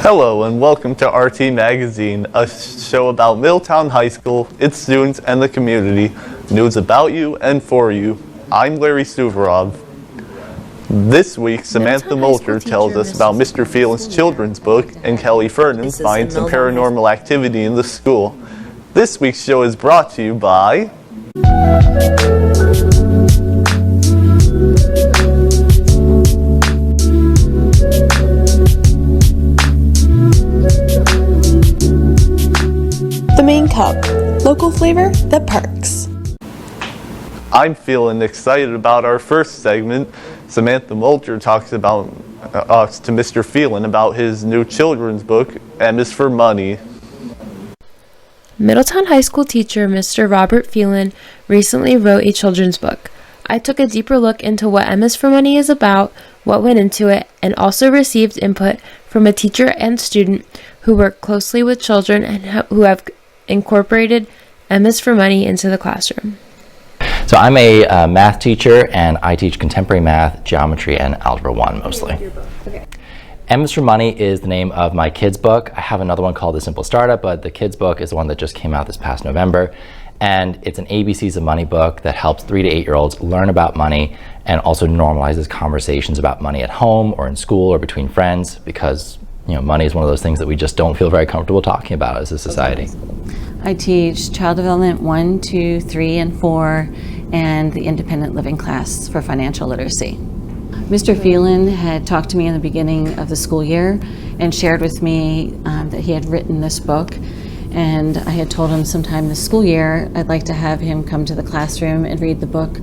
Hello and welcome to RT Magazine, a show about Middletown High School, its students, and the community. News about you and for you. I'm Larry Suvorov. This week, Samantha Molter tells us about Mr. Phelan's children's book, and Kelly Fernon finds some paranormal activity in the school. This week's show is brought to you by The Main Cup, local flavor that perks. I'm feeling excited about our first segment. Samantha Molter talks about to Mr. Phelan about his new children's book, M is for Money. Middletown High School teacher Mr. Robert Phelan recently wrote a children's book. I took a deeper look into what M is for Money is about, what went into it, and also received input from a teacher and student who work closely with children and who have incorporated M is for Money into the classroom. So I'm a math teacher, and I teach contemporary math, geometry, and Algebra 1 mostly. M is for Money is the name of my kids' book. I have another one called The Simple Startup, but the kids' book is the one that just came out this past November. And it's an ABCs of Money book that helps 3 to 8-year-olds learn about money and also normalizes conversations about money at home or in school or between friends, because money is one of those things that we just don't feel very comfortable talking about as a society. I teach child development 1, 2, 3, and 4, and the independent living class for financial literacy. Mr. Phelan had talked to me in the beginning of the school year and shared with me that he had written this book, and I had told him sometime this school year I'd like to have him come to the classroom and read the book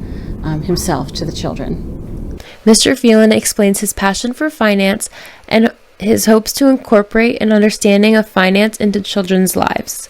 himself to the children. Mr. Phelan explains his passion for finance and his hopes to incorporate an understanding of finance into children's lives.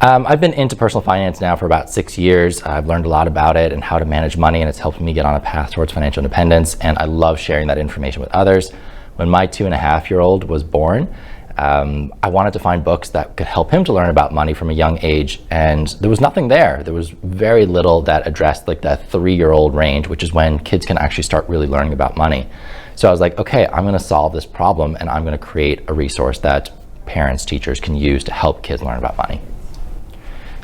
I've been into personal finance now for about 6 years. I've learned a lot about it and how to manage money, and it's helped me get on a path towards financial independence, and I love sharing that information with others. When my 2.5-year-old was born, I wanted to find books that could help him to learn about money from a young age, and there was nothing there. There was very little that addressed like that 3-year-old range, which is when kids can actually start really learning about money. So I was like, okay, I'm going to solve this problem, and I'm going to create a resource that parents, teachers can use to help kids learn about money.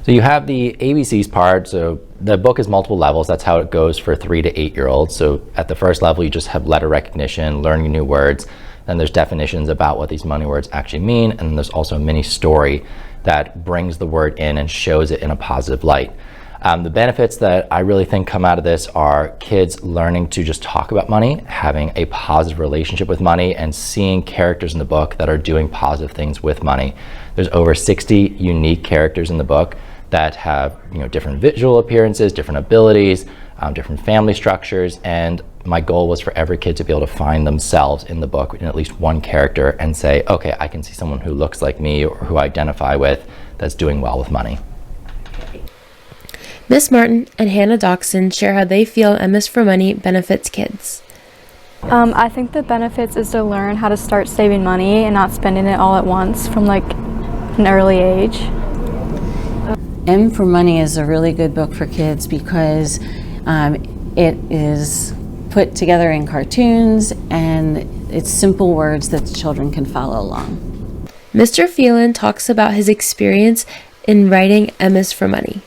So you have the ABCs part. So the book is multiple levels. That's how it goes for 3 to 8-year-olds. So at the first level, you just have letter recognition, learning new words. Then there's definitions about what these money words actually mean. And then there's also a mini story that brings the word in and shows it in a positive light. The benefits that I really think come out of this are kids learning to just talk about money, having a positive relationship with money, and seeing characters in the book that are doing positive things with money. There's over 60 unique characters in the book that have different visual appearances, different abilities, different family structures, and my goal was for every kid to be able to find themselves in the book in at least one character and say, okay, I can see someone who looks like me or who I identify with that's doing well with money. Miss Martin and Hannah Doxson share how they feel M is for Money benefits kids. I think the benefits is to learn how to start saving money and not spending it all at once from an early age. M for Money is a really good book for kids because it is put together in cartoons and it's simple words that the children can follow along. Mr. Phelan talks about his experience in writing M is for Money.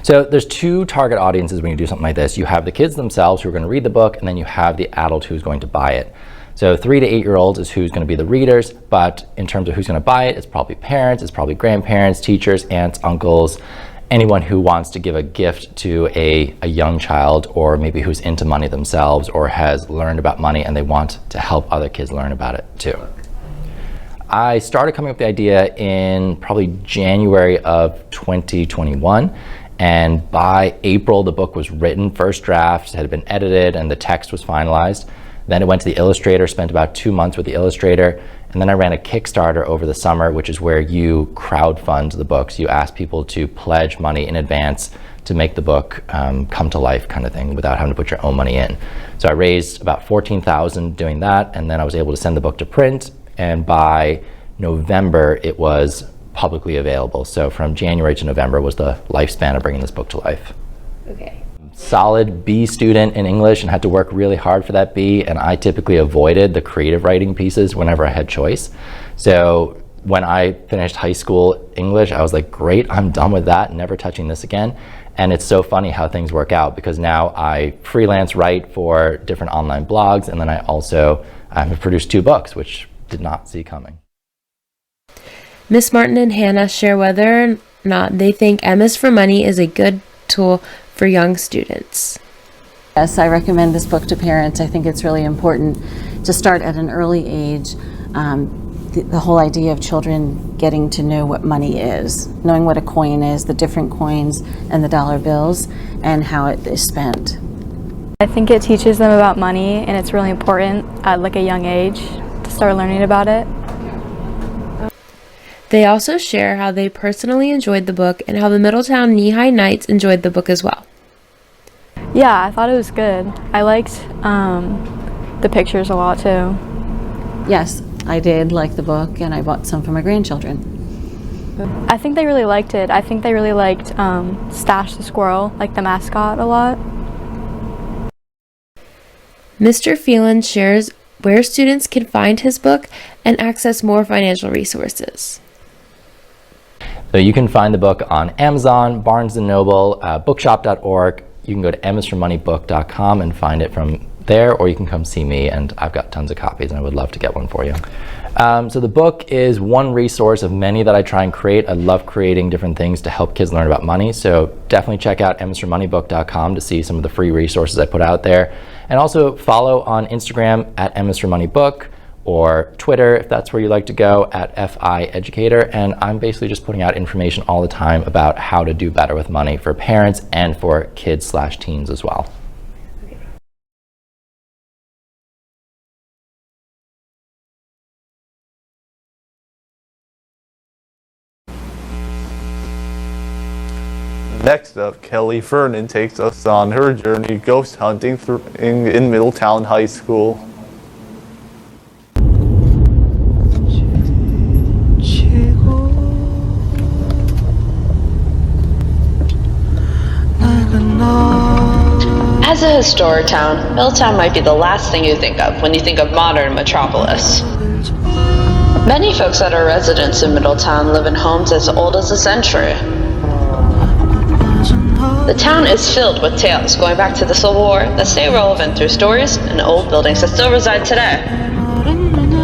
So there's 2 target audiences when you do something like this. You have the kids themselves who are going to read the book, and then you have the adult who's going to buy it. So 3 to 8-year-olds is who's going to be the readers, but in terms of who's going to buy it, it's probably parents, it's probably grandparents, teachers, aunts, uncles, anyone who wants to give a gift to a young child, or maybe who's into money themselves or has learned about money and they want to help other kids learn about it too. I started coming up with the idea in probably January of 2021. And by April, the book was written, first draft, had been edited, and the text was finalized. Then it went to the illustrator, spent about 2 months with the illustrator, and then I ran a Kickstarter over the summer, which is where you crowdfund the books. You ask people to pledge money in advance to make the book come to life kind of thing without having to put your own money in. So I raised about $14,000 doing that, and then I was able to send the book to print, and by November, it was publicly available. So from January to November was the lifespan of bringing this book to life. Okay. solid B student in English and had to work really hard for that B, and I typically avoided the creative writing pieces whenever I had choice. So when I finished high school English, I was like, great, I'm done with that, never touching this again. And it's so funny how things work out, because now I freelance write for different online blogs, and then I also have produced 2 books, which did not see coming. Miss Martin and Hannah share whether or not they think MS for Money is a good tool for young students. Yes, I recommend this book to parents. I think it's really important to start at an early age. The whole idea of children getting to know what money is, knowing what a coin is, the different coins and the dollar bills, and how it is spent. I think it teaches them about money, and it's really important at like a young age to start learning about it. They also share how they personally enjoyed the book and how the Middletown Knee-High Knights enjoyed the book as well. Yeah, I thought it was good. I liked the pictures a lot too. Yes, I did like the book, and I bought some for my grandchildren. I think they really liked it. I think they really liked Stash the Squirrel, like the mascot, a lot. Mr. Phelan shares where students can find his book and access more financial resources. So you can find the book on Amazon, Barnes & Noble, bookshop.org. You can go to msformoneybook.com and find it from there, or you can come see me, and I've got tons of copies and I would love to get one for you. So the book is one resource of many that I try and create. I love creating different things to help kids learn about money, so definitely check out msformoneybook.com to see some of the free resources I put out there. And also follow on Instagram at msformoneybook, or Twitter, if that's where you like to go, at FIEducator. And I'm basically just putting out information all the time about how to do better with money for parents and for kids/teens as well. Next up, Kelly Fernon takes us on her journey ghost hunting in Middletown High School. As a historic town, Middletown might be the last thing you think of when you think of modern metropolis. Many folks that are residents in Middletown live in homes as old as a century. The town is filled with tales going back to the Civil War that stay relevant through stories and old buildings that still reside today.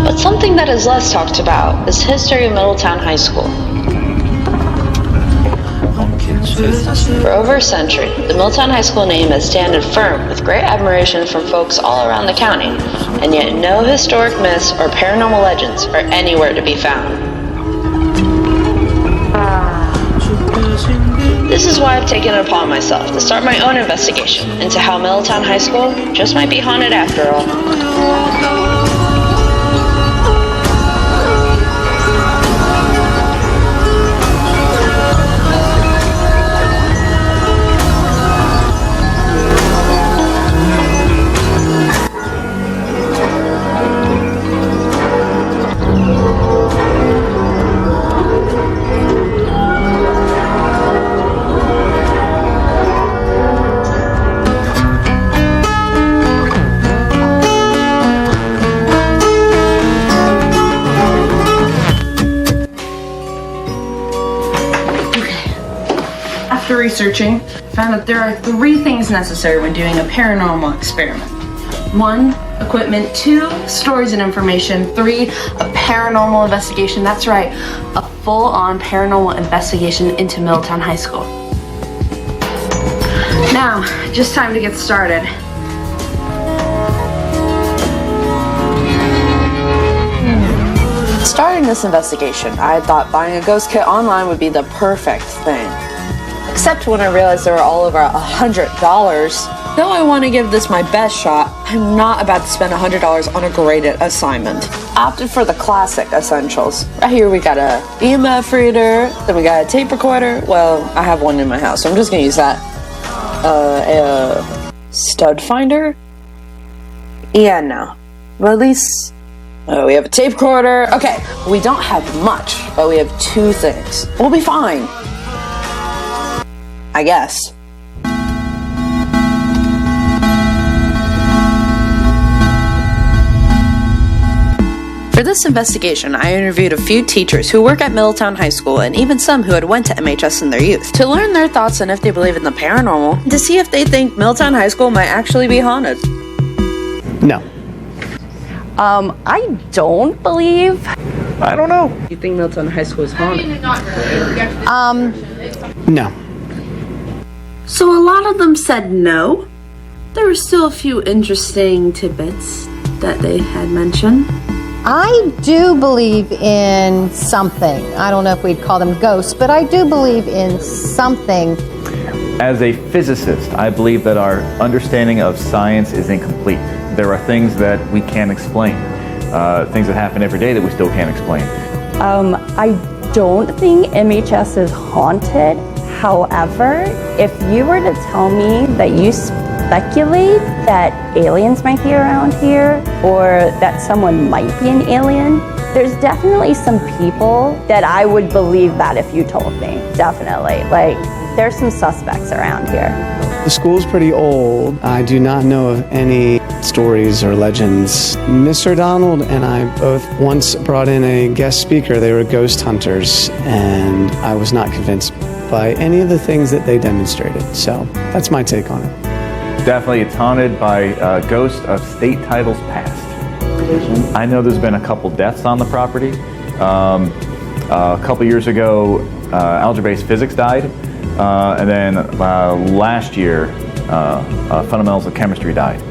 But something that is less talked about is the history of Middletown High School. For over a century, the Middletown High School name has standed firm with great admiration from folks all around the county, and yet no historic myths or paranormal legends are anywhere to be found. This is why I've taken it upon myself to start my own investigation into how Middletown High School just might be haunted after all. After researching, I found that there are 3 things necessary when doing a paranormal experiment. 1, equipment. 2, stories and information. 3, a paranormal investigation. That's right, a full-on paranormal investigation into Middletown High School. Now, just time to get started. Starting this investigation, I thought buying a ghost kit online would be the perfect thing. Except when I realized they were all over $100. Though I want to give this my best shot, I'm not about to spend $100 on a graded assignment. I opted for the classic essentials. Right here we got a EMF reader, then we got a tape recorder. Well, I have one in my house, so I'm just gonna use that. A stud finder? Yeah, no. Well, at least we have a tape recorder. Okay, we don't have much, but we have 2 things. We'll be fine. I guess. For this investigation, I interviewed a few teachers who work at Middletown High School and even some who had went to MHS in their youth to learn their thoughts on if they believe in the paranormal and to see if they think Middletown High School might actually be haunted. No. I don't believe. I don't know. You think Middletown High School is haunted? No. So a lot of them said no. There were still a few interesting tidbits that they had mentioned. I do believe in something. I don't know if we'd call them ghosts, but I do believe in something. As a physicist, I believe that our understanding of science is incomplete. There are things that we can't explain, things that happen every day that we still can't explain. I don't think MHS is haunted. However, if you were to tell me that you speculate that aliens might be around here or that someone might be an alien, there's definitely some people that I would believe that if you told me. Definitely. Like, there's some suspects around here. The school's pretty old. I do not know of any stories or legends. Mr. Donald and I both once brought in a guest speaker. They were ghost hunters, and I was not convinced by any of the things that they demonstrated. So that's my take on it. Definitely it's haunted by ghosts of state titles past. I know there's been a couple deaths on the property. A couple years ago, algebra-based physics died. And then last year, fundamentals of chemistry died.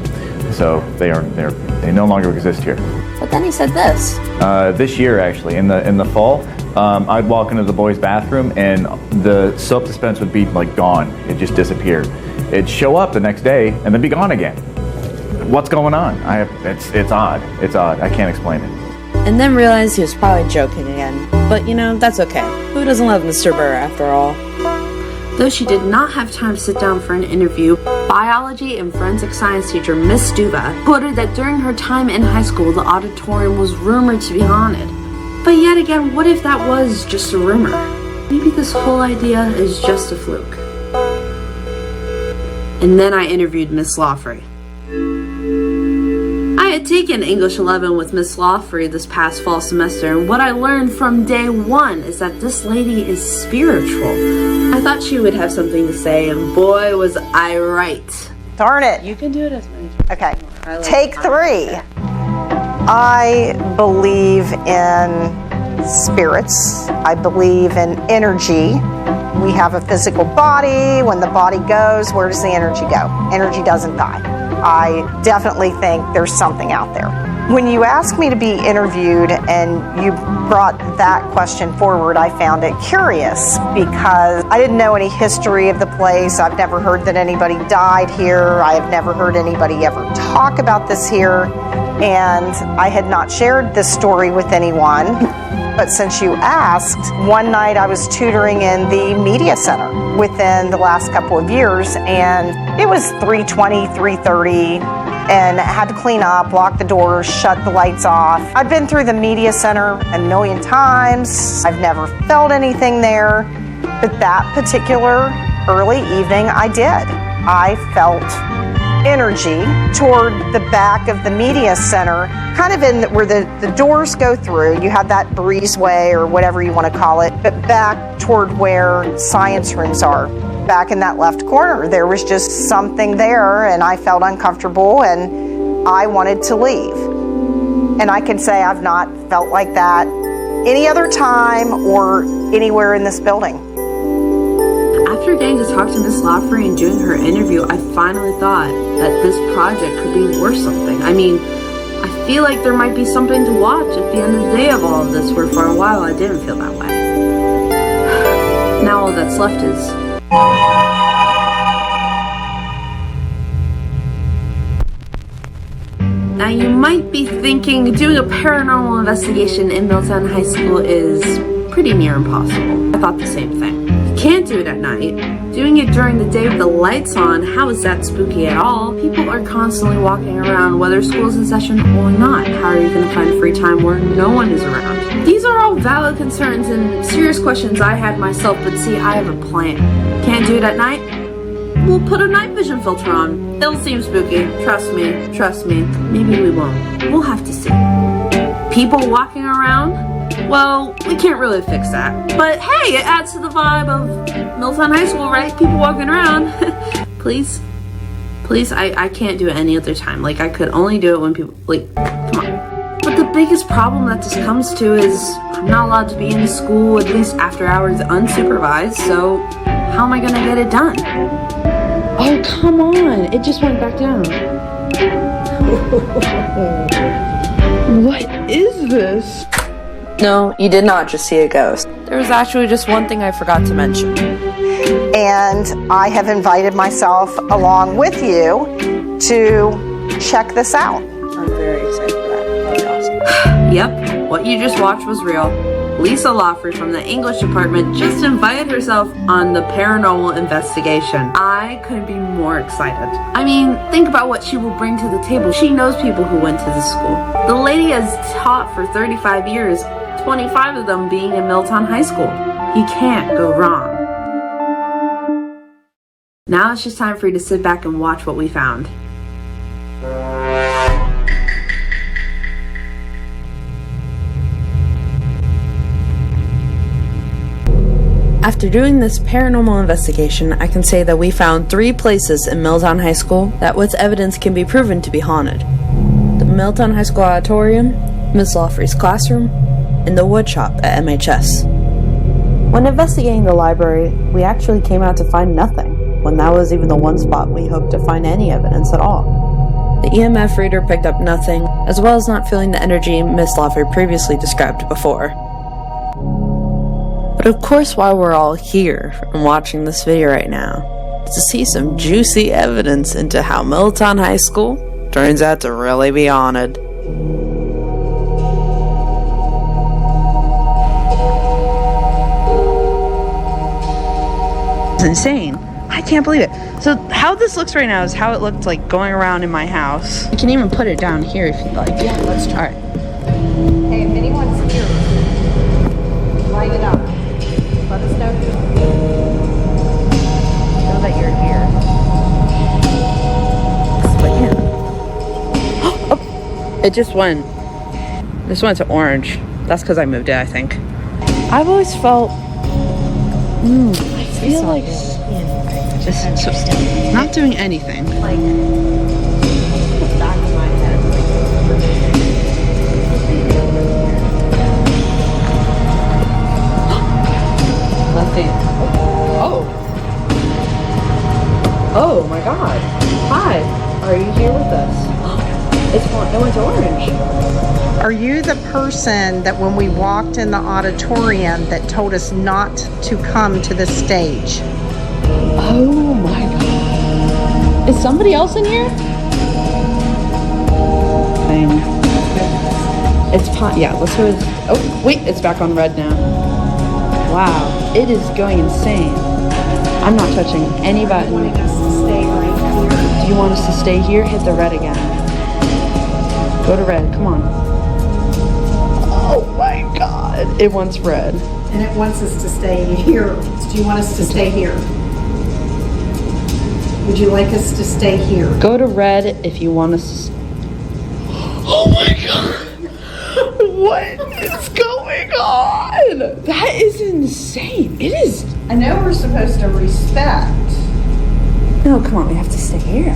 So they no longer exist here. But then he said this. This year, actually, in the fall, I'd walk into the boys' bathroom and the soap dispense would be like gone. It just disappeared. It'd show up the next day and then be gone again. What's going on? It's odd. It's odd. I can't explain it. And then realized he was probably joking again. But you know, that's okay. Who doesn't love Mr. Burr after all? Though she did not have time to sit down for an interview, biology and forensic science teacher Miss Duva quoted that during her time in high school, the auditorium was rumored to be haunted. But yet again, what if that was just a rumor? Maybe this whole idea is just a fluke. And then I interviewed Miss Lawfrey. I had taken English 11 with Miss Lawfrey this past fall semester, and what I learned from day one is that this lady is spiritual. I thought she would have something to say, and boy was I right. Darn it. You can do it as many times. Okay. Take 3. I believe in spirits. I believe in energy. We have a physical body. When the body goes, where does the energy go? Energy doesn't die. I definitely think there's something out there. When you asked me to be interviewed and you brought that question forward, I found it curious because I didn't know any history of the place. I've never heard that anybody died here. I have never heard anybody ever talk about this here. And I had not shared this story with anyone. But since you asked, one night I was tutoring in the media center within the last couple of years, and it was 3:20, 3:30, and I had to clean up, lock the doors, shut the lights off. I've been through the media center a million times. I've never felt anything there, but that particular early evening I did. I felt energy toward the back of the media center, kind of in where the doors go through. You have that breezeway or whatever you want to call it, but back toward where science rooms are. Back in that left corner, there was just something there, and I felt uncomfortable and I wanted to leave. And I can say I've not felt like that any other time or anywhere in this building. After getting to talk to Miss Lawfrey and doing her interview, I finally thought that this project could be worth something. I mean, I feel like there might be something to watch at the end of the day of all of this, where for a while I didn't feel that way. Now all that's left is... Now you might be thinking doing a paranormal investigation in Middletown High School is pretty near impossible. I thought the same thing. Can't do it at night. Doing it during the day with the lights on, how is that spooky at all? People are constantly walking around whether school's in session or not. How are you going to find free time where no one is around? These are all valid concerns and serious questions I had myself, but see, I have a plan. Can't do it at night? We'll put a night vision filter on. It'll seem spooky. Trust me. Maybe we won't. We'll have to see. People walking around? Well, we can't really fix that. But hey, it adds to the vibe of Milltown High School, right? People walking around. Please, I can't do it any other time. Like, I could only do it when people, like, come on. But the biggest problem that this comes to is I'm not allowed to be in school, at least after hours, unsupervised, so how am I gonna get it done? Oh, come on, it just went back down. What is this? No, you did not just see a ghost. There was actually just one thing I forgot to mention. And I have invited myself along with you to check this out. I'm very excited for that. That's awesome. Yep, what you just watched was real. Lisa Lawford from the English department just invited herself on the paranormal investigation. I couldn't be more excited. I mean, think about what she will bring to the table. She knows people who went to the school. The lady has taught for 35 years, 25 of them being in Milltown High School. You can't go wrong. Now it's just time for you to sit back and watch what we found. After doing this paranormal investigation, I can say that we found 3 places in Milltown High School that with evidence can be proven to be haunted. The Milltown High School auditorium, Miss Lawfrey's classroom, and the wood shop at MHS. When investigating the library, we actually came out to find nothing, when that was even the one spot we hoped to find any evidence at all. The EMF reader picked up nothing, as well as not feeling the energy Miss Lawfrey previously described before. But of course, while we're all here and watching this video right now, to see some juicy evidence into how Milltown High School turns out to really be haunted. It's insane. I can't believe it. So how this looks right now is how it looked like going around in my house. You can even put it down here if you'd like. Yeah, let's try. All right. Hey, if anyone's here, light it up. Let us know that you're here. Oh, it just went. This went to orange. That's because I moved it, I think. I've always felt. I feel like just not doing anything. Like, the back of my head. Nothing. Oh my god. Hi. Are you here with us? It went to orange. Are you the person that when we walked in the auditorium that told us not to come to the stage? Oh my god. Is somebody else in here? It's fine. Yeah, let's go with. Oh, wait, it's back on red now. Wow, it is going insane. I'm not touching any button. Do you want us to stay here? Hit the red again. Go to red, come on. Oh my god. It wants red. And it wants us to stay here. Do you want us to stay here? Would you like us to stay here? Go to red if you want us to. Oh my god. What is going on? That is insane. It is. I know we're supposed to respect. No, come on, we have to stay here.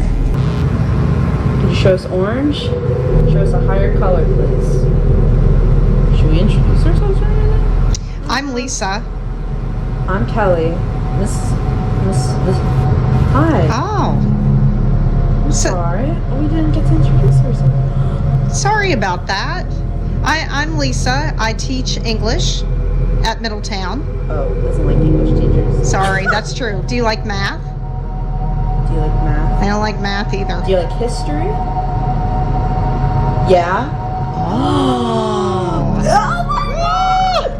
Can you show us orange? Show us a higher color, please. Should we introduce ourselves right now? I'm Lisa. I'm Kelly. Miss. Hi. Oh. Sorry, we didn't get to introduce ourselves. Sorry about that. I'm Lisa. I teach English at Middletown. Oh, doesn't like English teachers. Sorry, that's true. Do you like math? Do you like math? I don't like math either. Do you like history? Yeah. Oh. Oh my god!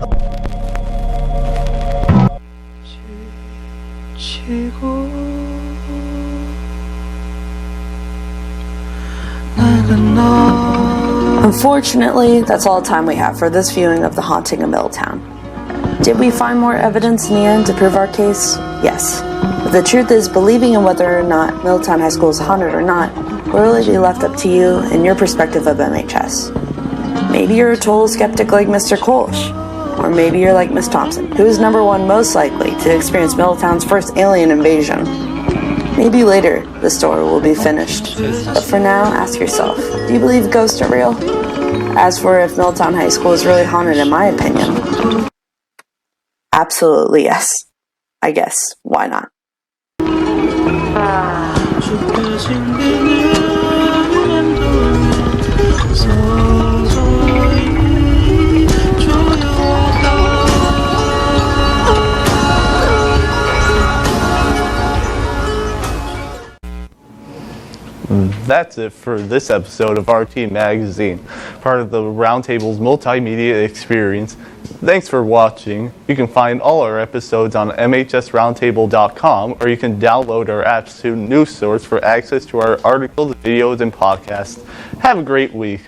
Unfortunately, that's all the time we have for this viewing of The Haunting of Middletown. Did we find more evidence in the end to prove our case? Yes. But the truth is, believing in whether or not Middletown High School is haunted or not will really be left up to you and your perspective of MHS. Maybe you're a total skeptic like Mr. Kolsch. Or maybe you're like Miss Thompson, who is number one most likely to experience Middletown's first alien invasion. Maybe later the story will be finished. But for now, ask yourself, do you believe ghosts are real? As for if Middletown High School is really haunted, in my opinion, absolutely yes. I guess, why not? That's it for this episode of RT Magazine, part of the Roundtable's multimedia experience. Thanks for watching. You can find all our episodes on mhsroundtable.com, or you can download our apps to News Source for access to our articles, videos, and podcasts. Have a great week.